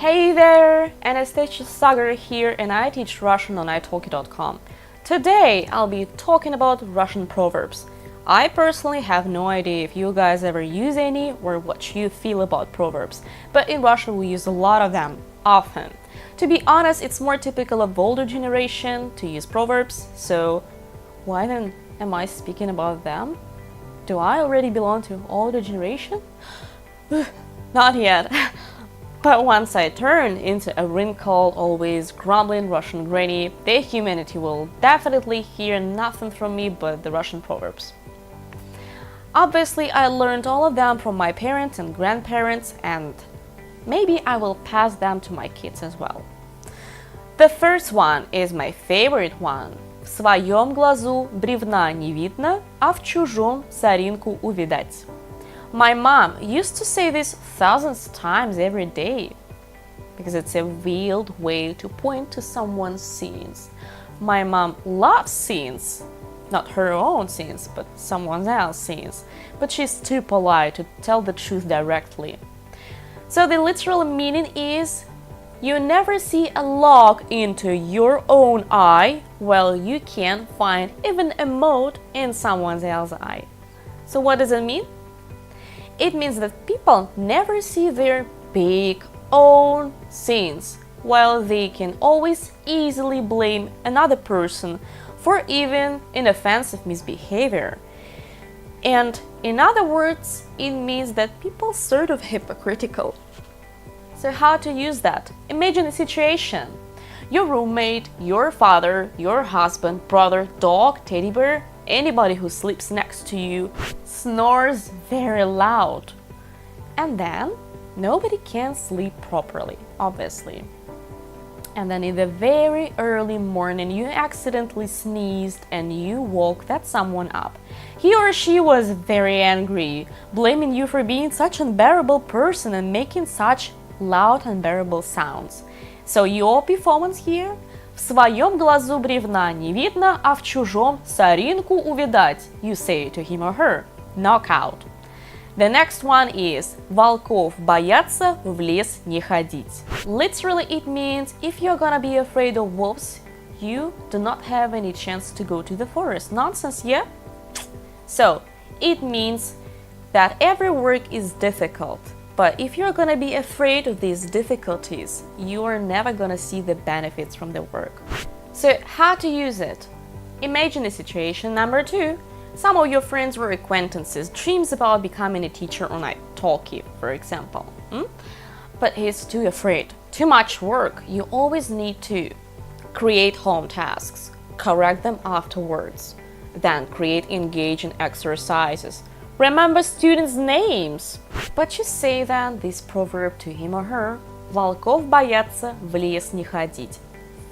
Hey there! Anastasia Sagar here, and I teach Russian on italki.com. Today I'll be talking about Russian proverbs. I personally have no idea if you guys ever use any or what you feel about proverbs, but in Russia we use a lot of them, often. To be honest, it's more typical of older generation to use proverbs, so why then am I speaking about them? Do I already belong to older generation? Not yet. But once I turn into a wrinkled, always grumbling Russian granny, the humanity will definitely hear nothing from me but the Russian proverbs. Obviously, I learned all of them from my parents and grandparents, and maybe I will pass them to my kids as well. The first one is my favorite one. В своем глазу бревна не видно, а в чужом соринку увидать. My mom used to say this thousands of times every day because it's a veiled way to point to someone's sins. My mom loves sins, not her own sins, but someone else's sins, but she's too polite to tell the truth directly. So the literal meaning is, you never see a log into your own eye while you can't find even a mote in someone else's eye. So what does it mean? It means that people never see their big own sins, while they can always easily blame another person for even inoffensive misbehavior. And in other words, it means that people sort of hypocritical. So how to use that? Imagine a situation. Your roommate, your father, your husband, brother, dog, teddy bear, anybody who sleeps next to you snores very loud. And then nobody can sleep properly, obviously. And then in the very early morning you accidentally sneezed and you woke that someone up. He or she was very angry, blaming you for being such an unbearable person and making such loud unbearable sounds. So your performance here: в своем глазу бревна не видно, а в чужом соринку увидать. You say to him or her. Knockout. The next one is волков бояться, в лес не ходить. Literally it means if you're gonna be afraid of wolves, you do not have any chance to go to the forest. Nonsense, yeah? So it means that every work is difficult. But if you're gonna be afraid of these difficulties, you are never gonna see the benefits from the work. So how to use it? Imagine a situation number 2. Some of your friends or acquaintances dreams about becoming a teacher on italki, for example. But he's too afraid. Too much work. You always need to create home tasks, correct them afterwards, then create engaging exercises. Remember students' names. But you say then this proverb to him or her: волков бояться, в лес не ходить.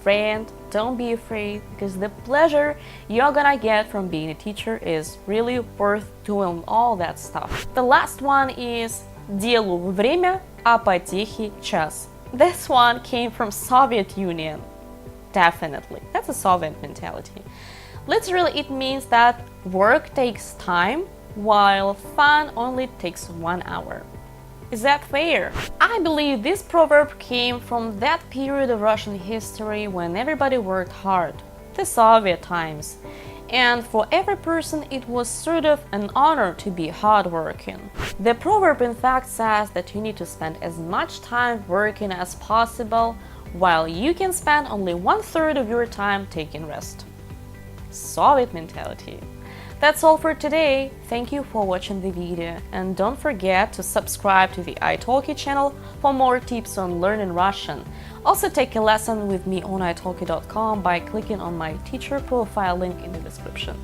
Friend, don't be afraid, because the pleasure you're gonna get from being a teacher is really worth doing all that stuff. The last one is делу время, а потехе час. This one came from Soviet Union. Definitely. That's a Soviet mentality. Literally, it means that work takes time, while fun only takes 1 hour. Is that fair? I believe this proverb came from that period of Russian history when everybody worked hard, the Soviet times. And for every person it was sort of an honor to be hardworking. The proverb in fact says that you need to spend as much time working as possible, while you can spend only 1/3 of your time taking rest. Soviet mentality. That's all for today. Thank you for watching the video, and don't forget to subscribe to the italki channel for more tips on learning Russian. Also take a lesson with me on italki.com by clicking on my teacher profile link in the description.